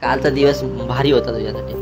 कालचा दिवस भारी होता तुझ्यासाठी.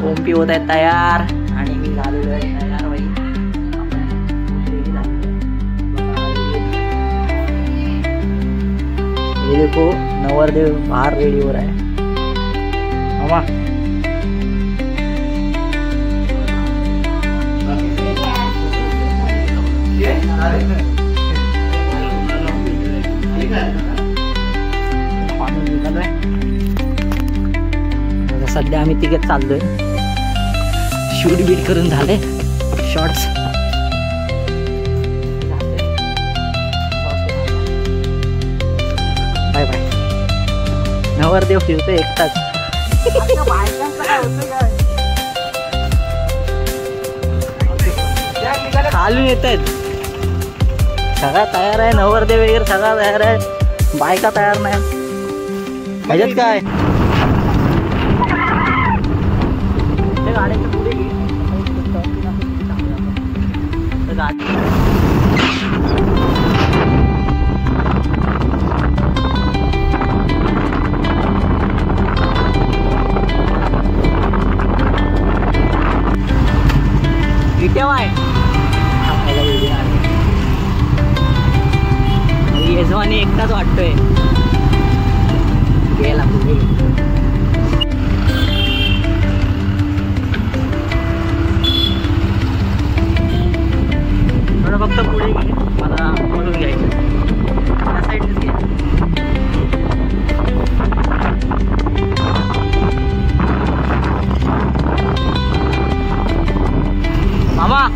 ओमपी होत आहे तयार आणि मी झालेलो आहे तयार बाई. ये देखो नवरदेव बाहर रेडी हो रहा है. मामा सध्या आम्ही तिघेच चाललोय. शूट बीट करून झाले शॉर्ट्स. Bye bye. नवरदेव फिरतोय एकटाच. खालून येत आहेत. सगळा तयार आहे. नवरदेव वगैरे सगळा तयार आहे. बायका तयार नाही. ह्याच्यात काय गाड्याच्या पुढे यजमानी एकटाच वाटतोय गेला पुढे. फक्त पुढे घे मला बोलून घ्यायचं. त्या साईडच घे. मामा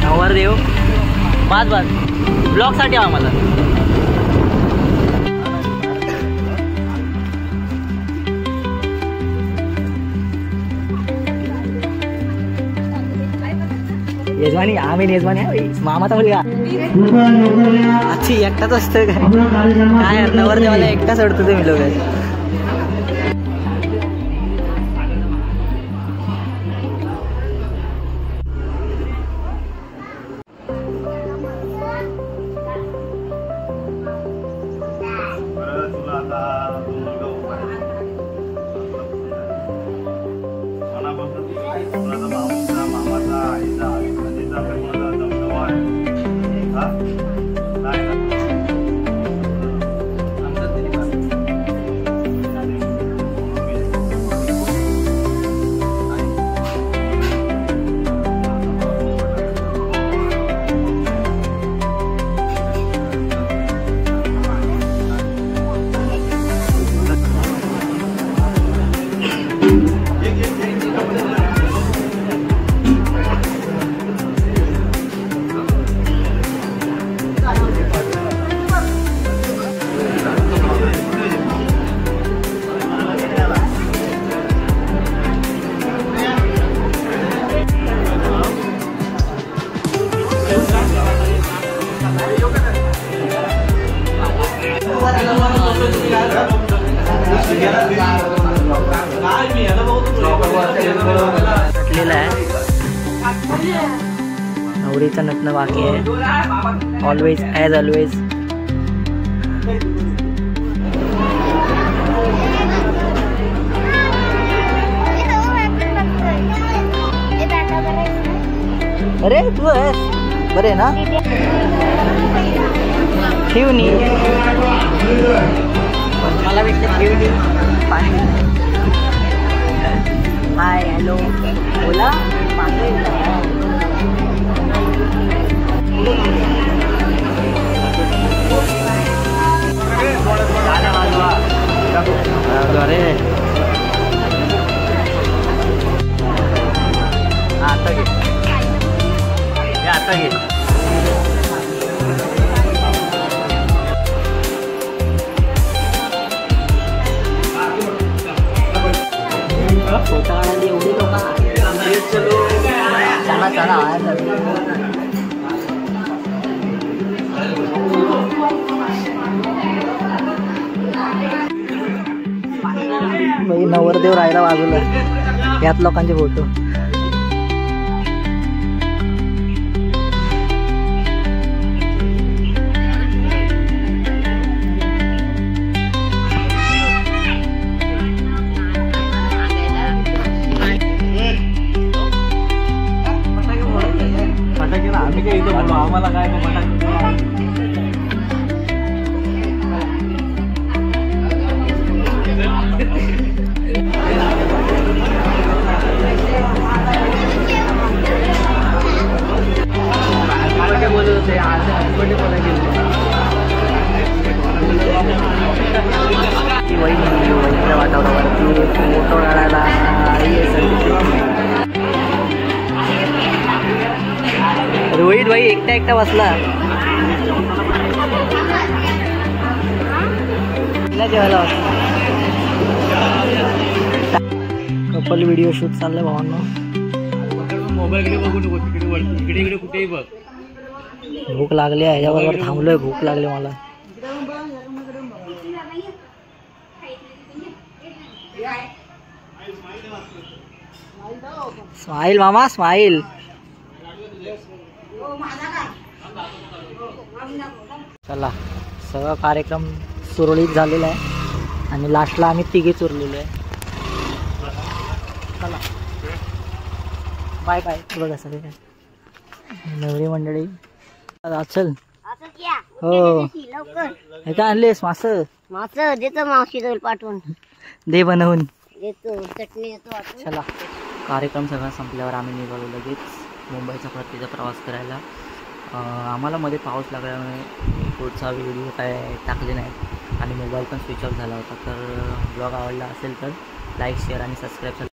नवरदेव बस बस ब्लॉग साठी आम्हाला. यजमानी आम्ही यजमानी आहे मामाचा मुलगा. अच्छी एकटाच असतं काय नवरदेवाला एकटाच आवडतो तुम्ही लोक. नवरीचं नटणं बाकी आहे. ऑलवेज ॲज ऑलवेज अरे तू आहेस बरे ना ठेवणी मला भेटते ठेवणी पाणी हाय हॅलो बोला अरे आता घे आता घे फोटा काढायला एवढी लोक चला चला नवरदेव राहायला बाजूला यात लोकांचे फोटो आम्ही काय इथं बोलू आम्हाला काय वैद्य वातावरणावरती फोटो काढायला रोहित भाई एकटा एकटा बसला जेवायला कपल व्हिडिओ शूट चाललंय भावांनो मोबाईल इकडे कुठेही बघ भूक लागली आहे याबरोबर थांबलोय भूक लागली मला स्माइल मामा स्माइल चला सगळा कार्यक्रम सुरळीत झालेला आहे आणि लास्टला आम्ही तिघेच उरलेलो आहे चला बाय बाय बघा सगळे काय नवरी मंडळी चल हो हे काय आणलेस मास मास देतो मावशी जवळ पाठवून दे बनवून देतो चटणी देतो चला कार्यक्रम सगळा संपल्यावर आम्ही निघालो लगेच मुंबईचा परतीचा प्रवास करायला आम्हाला मध्ये पाऊस लागल्यामुळे पुढचा व्हिडिओ काय टाकले नाही आणि मोबाईल पण स्विच ऑफ झाला होता तर ब्लॉग आवडला असेल तर लाईक शेअर आणि सबस्क्राईब